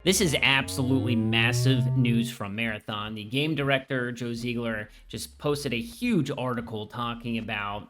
This is absolutely massive news from Marathon. The game director, Joe Ziegler, just posted a huge article talking about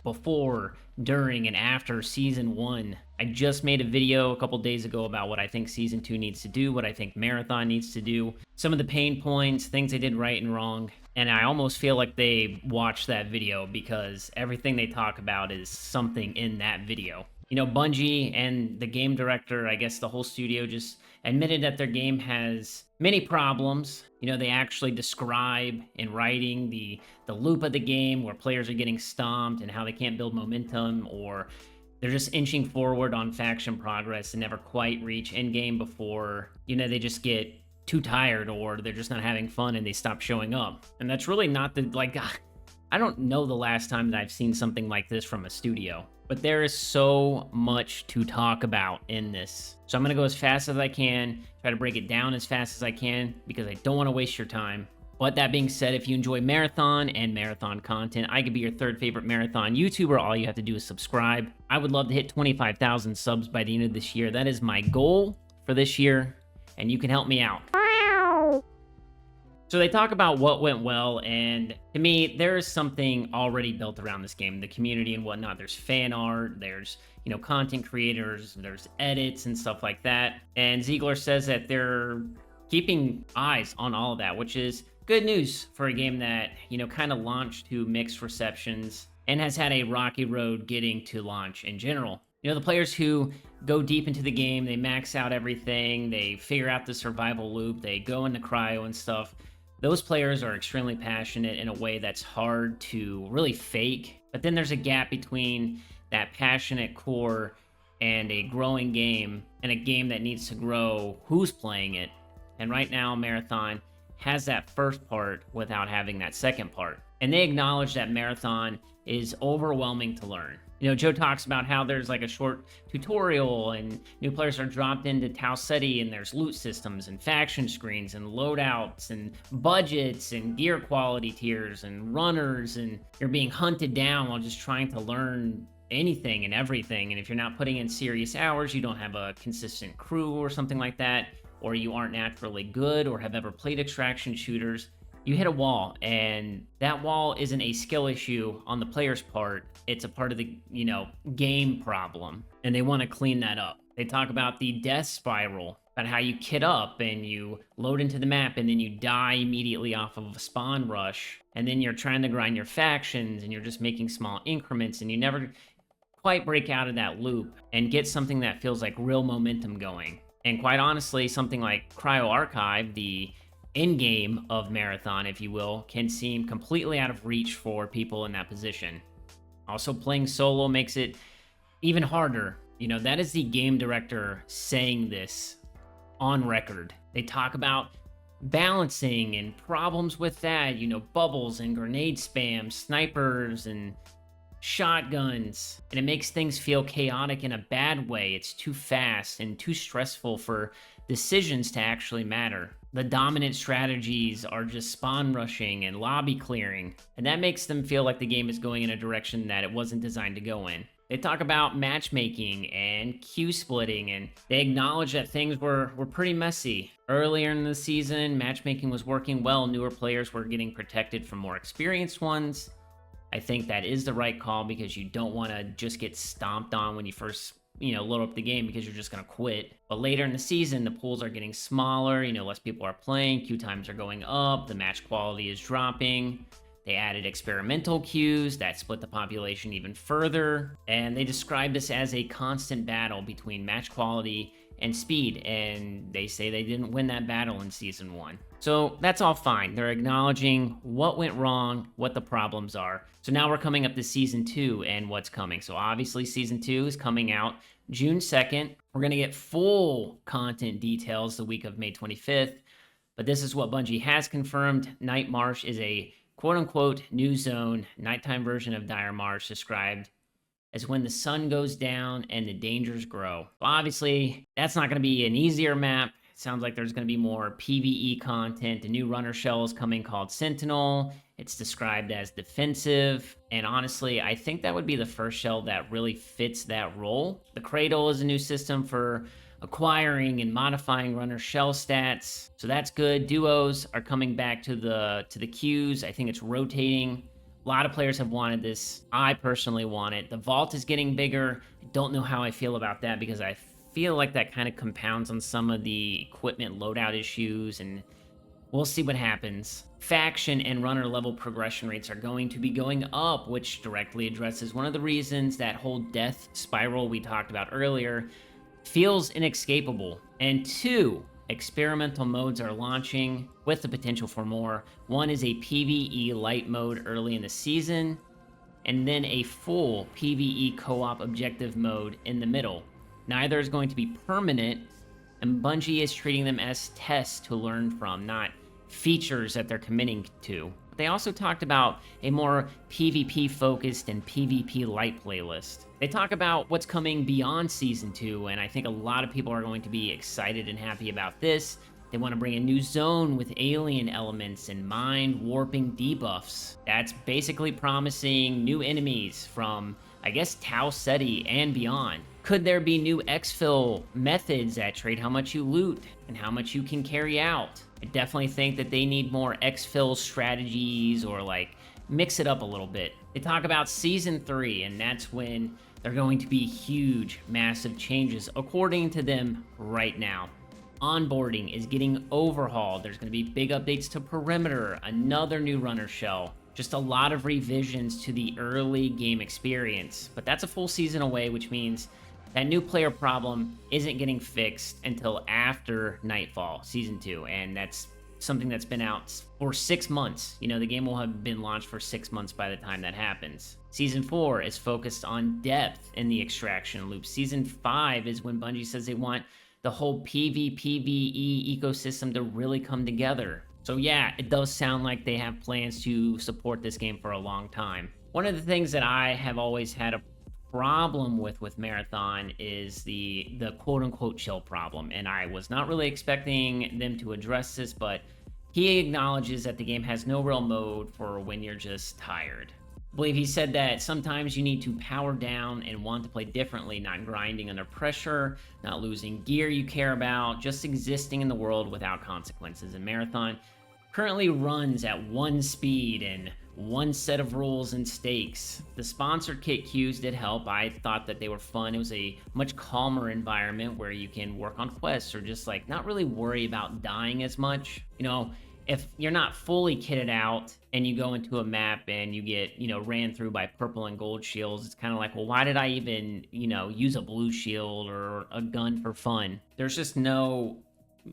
before, during, and after season one. I just made a video a couple days ago about what I think season two needs to do, what I think Marathon needs to do, some of the pain points, things they did right and wrong. And I almost feel like they watched that video because everything they talk about is something in that video. Bungie and the game director, I guess the whole studio just admitted that their game has many problems. They actually describe in writing the loop of the game where players are getting stomped and how they can't build momentum, or they're just inching forward on faction progress and never quite reach end game before, they just get too tired or they're just not having fun and they stop showing up. And that's really not I don't know the last time that I've seen something like this from a studio. But there is so much to talk about in this. So I'm going to go as fast as I can, try to break it down as fast as I can, because I don't want to waste your time. But that being said, if you enjoy Marathon and Marathon content, I could be your third favorite Marathon YouTuber. All you have to do is subscribe. I would love to hit 25,000 subs by the end of this year. That is my goal for this year, and you can help me out. So they talk about what went well, and to me, there is something already built around this game, the community and whatnot. There's fan art, there's, content creators, there's edits and stuff like that. And Ziegler says that they're keeping eyes on all of that, which is good news for a game that, kind of launched to mixed receptions and has had a rocky road getting to launch in general. The players who go deep into the game, they max out everything, they figure out the survival loop, they go into cryo and stuff. Those players are extremely passionate in a way that's hard to really fake. But then there's a gap between that passionate core and a growing game, and a game that needs to grow who's playing it. And right now, Marathon has that first part without having that second part. And they acknowledge that Marathon is overwhelming to learn. Joe talks about how there's like a short tutorial and new players are dropped into Tau Ceti, and there's loot systems and faction screens and loadouts and budgets and gear quality tiers and runners, and you're being hunted down while just trying to learn anything and everything. And if you're not putting in serious hours, you don't have a consistent crew or something like that, or you aren't naturally good or have ever played extraction shooters, you hit a wall, and that wall isn't a skill issue on the player's part. It's a part of the, game problem, and they want to clean that up. They talk about the death spiral, about how you kit up and you load into the map and then you die immediately off of a spawn rush, and then you're trying to grind your factions and you're just making small increments and you never quite break out of that loop and get something that feels like real momentum going. And quite honestly, something like Cryo Archive, the end game of Marathon, if you will, can seem completely out of reach for people in that position. Also, playing solo makes it even harder. That is the game director saying this on record. They talk about balancing and problems with that, bubbles and grenade spam, snipers and shotguns, and it makes things feel chaotic in a bad way. It's too fast and too stressful for decisions to actually matter. The dominant strategies are just spawn rushing and lobby clearing, and that makes them feel like the game is going in a direction that it wasn't designed to go in. They talk about matchmaking and queue splitting, and they acknowledge that things were pretty messy. Earlier in the season, matchmaking was working well. Newer players were getting protected from more experienced ones. I think that is the right call, because you don't want to just get stomped on when you first load up the game, because you're just going to quit. But later in the season, the pools are getting smaller, less people are playing, queue times are going up, the match quality is dropping. They added experimental queues that split the population even further, and they describe this as a constant battle between match quality and speed, and they say they didn't win that battle in season one. So that's all fine. They're acknowledging what went wrong, what the problems are. So now we're coming up to season two and what's coming. So obviously season two is coming out June 2nd. We're going to get full content details the week of May 25th. But this is what Bungie has confirmed. Night Marsh is a quote-unquote new zone, nighttime version of Dire Marsh, described as when the sun goes down and the dangers grow. Well, obviously, that's not going to be an easier map. It sounds like there's going to be more PvE content. A new runner shell is coming called Sentinel. It's described as defensive. And honestly, I think that would be the first shell that really fits that role. The Cradle is a new system for acquiring and modifying runner shell stats. So that's good. Duos are coming back to the queues. I think it's rotating. A lot of players have wanted this. I personally want it. The vault is getting bigger. I don't know how I feel about that because I feel like that kind of compounds on some of the equipment loadout issues, and we'll see what happens. Faction and runner level progression rates are going to be going up, which directly addresses one of the reasons that whole death spiral we talked about earlier feels inescapable. And two experimental modes are launching with the potential for more. One is a PvE light mode early in the season, and then a full PvE co-op objective mode in the middle. Neither is going to be permanent, and Bungie is treating them as tests to learn from, not features that they're committing to. They also talked about a more PvP focused and PvP light playlist. They talk about what's coming beyond Season 2, and I think a lot of people are going to be excited and happy about this. They want to bring a new zone with alien elements and mind warping debuffs. That's basically promising new enemies from, I guess, Tau Ceti and beyond. Could there be new exfil methods that trade how much you loot and how much you can carry out? I definitely think that they need more exfil strategies, or like mix it up a little bit. They talk about Season 3, and that's when they're going to be huge, massive changes according to them right now. Onboarding is getting overhauled. There's going to be big updates to Perimeter, another new runner shell, just a lot of revisions to the early game experience. But that's a full season away, which means that new player problem isn't getting fixed until after Nightfall, Season 2, and that's something that's been out for 6 months. You know, the game will have been launched for 6 months by the time that happens. Season 4 is focused on depth in the extraction loop. Season 5 is when Bungie says they want the whole PvPvE ecosystem to really come together. So yeah, it does sound like they have plans to support this game for a long time. One of the things that I have always had a problem with Marathon is the quote-unquote chill problem, and I was not really expecting them to address this, but he acknowledges that the game has no real mode for when you're just tired. I believe he said that sometimes you need to power down and want to play differently, not grinding under pressure, not losing gear you care about, just existing in the world without consequences. And Marathon currently runs at one speed and one set of rules and stakes. The sponsored kit queues did help. I thought that they were fun. It was a much calmer environment where you can work on quests or just like not really worry about dying as much. You know, if you're not fully kitted out and you go into a map and you get, you know, ran through by purple and gold shields, it's kind of like, well, why did I even, you know, use a blue shield or a gun for fun? There's just no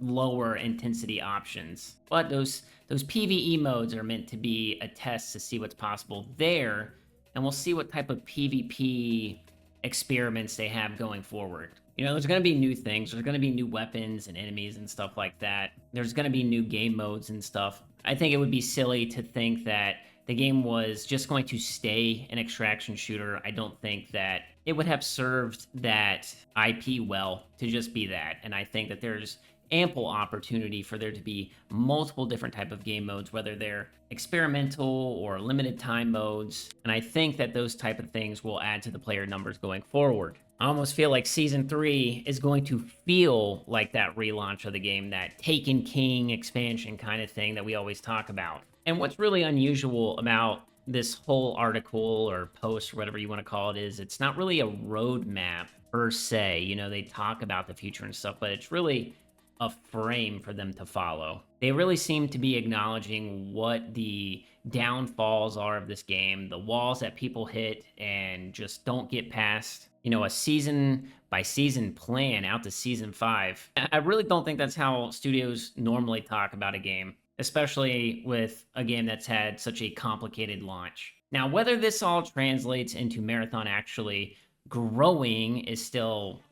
lower intensity options. But those PvE modes are meant to be a test to see what's possible there, and we'll see what type of PvP experiments they have going forward. You know, there's going to be new things. There's going to be new weapons and enemies and stuff like that. There's going to be new game modes and stuff. I think it would be silly to think that the game was just going to stay an extraction shooter. I don't think that it would have served that IP well to just be that. And I think that there's ample opportunity for there to be multiple different type of game modes, whether they're experimental or limited time modes. And I think that those type of things will add to the player numbers going forward. I almost feel like Season 3 is going to feel like that relaunch of the game, that Taken King expansion kind of thing that we always talk about. And what's really unusual about this whole article or post or whatever you want to call it is it's not really a roadmap per se. You know, they talk about the future and stuff, but it's really a frame for them to follow. They really seem to be acknowledging what the downfalls are of this game, the walls that people hit and just don't get past. You know, a season by season plan out to Season 5. I really don't think that's how studios normally talk about a game, especially with a game that's had such a complicated launch. Now, whether this all translates into Marathon actually growing is still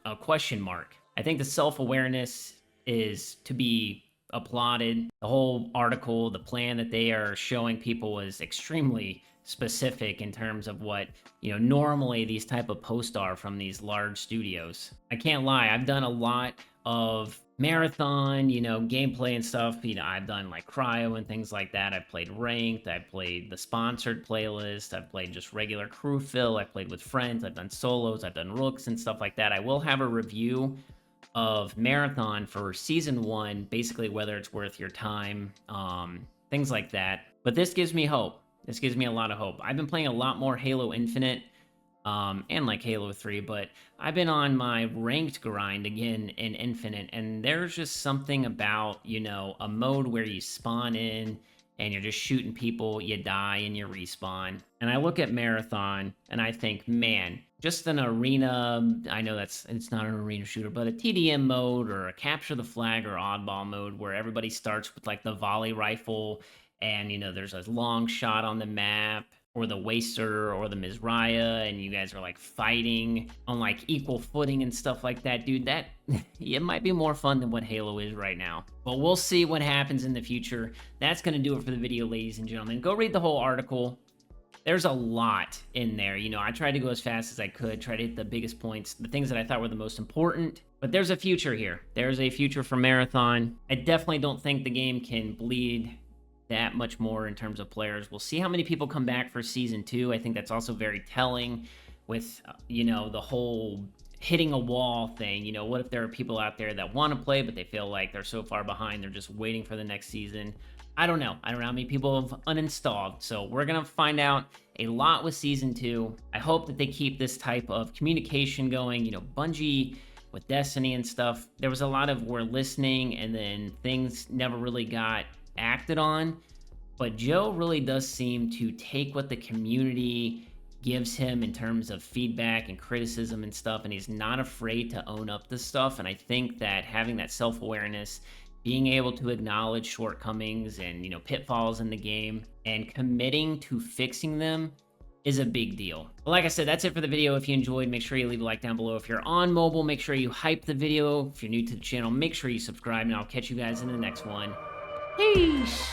a question mark. I think the self-awareness is to be applauded. The whole article, the plan that they are showing people is extremely specific in terms of what, you know, normally these type of posts are from these large studios. I can't lie, I've done a lot of Marathon, you know, gameplay and stuff. You know, I've done like cryo and things like that. I've played ranked, I've played the sponsored playlist, I've played just regular crew fill, I've played with friends, I've done solos, I've done rooks and stuff like that. I will have a review of Marathon for season 1, basically whether it's worth your time, things like that. But this gives me hope. This gives me a lot of hope. I've been playing a lot more Halo Infinite, and like Halo 3, but I've been on my ranked grind again in Infinite, and there's just something about, a mode where you spawn in and you're just shooting people, you die and you respawn. And I look at Marathon and I think, man, just an arena, I know it's not an arena shooter, but a TDM mode or a capture the flag or oddball mode where everybody starts with like the volley rifle and there's a long shot on the map, or the Waster or the Mizraya, and you guys are like fighting on like equal footing and stuff like that, dude. That it might be more fun than what Halo is right now. But we'll see what happens in the future. That's gonna do it for the video, ladies and gentlemen. Go read the whole article. There's a lot in there. I tried to go as fast as I could, try to hit the biggest points, the things that I thought were the most important. But there's a future here. There's a future for Marathon. I definitely don't think the game can bleed that much more in terms of players. We'll see how many people come back for season 2. I think that's also very telling with, the whole hitting a wall thing. What if there are people out there that want to play, but they feel like they're so far behind, they're just waiting for the next season. I don't know. I don't know how many people have uninstalled. So we're going to find out a lot with season 2. I hope that they keep this type of communication going. Bungie with Destiny and stuff, there was a lot of we're listening and then things never really got acted on, but Joe really does seem to take what the community gives him in terms of feedback and criticism and stuff, and he's not afraid to own up to stuff. And I think that having that self-awareness, being able to acknowledge shortcomings and pitfalls in the game and committing to fixing them is a big deal. But like I said, that's it for the video. If you enjoyed, make sure you leave a like down below. If you're on mobile, make sure you hype the video. If you're new to the channel, make sure you subscribe, and I'll catch you guys in the next one. Peace.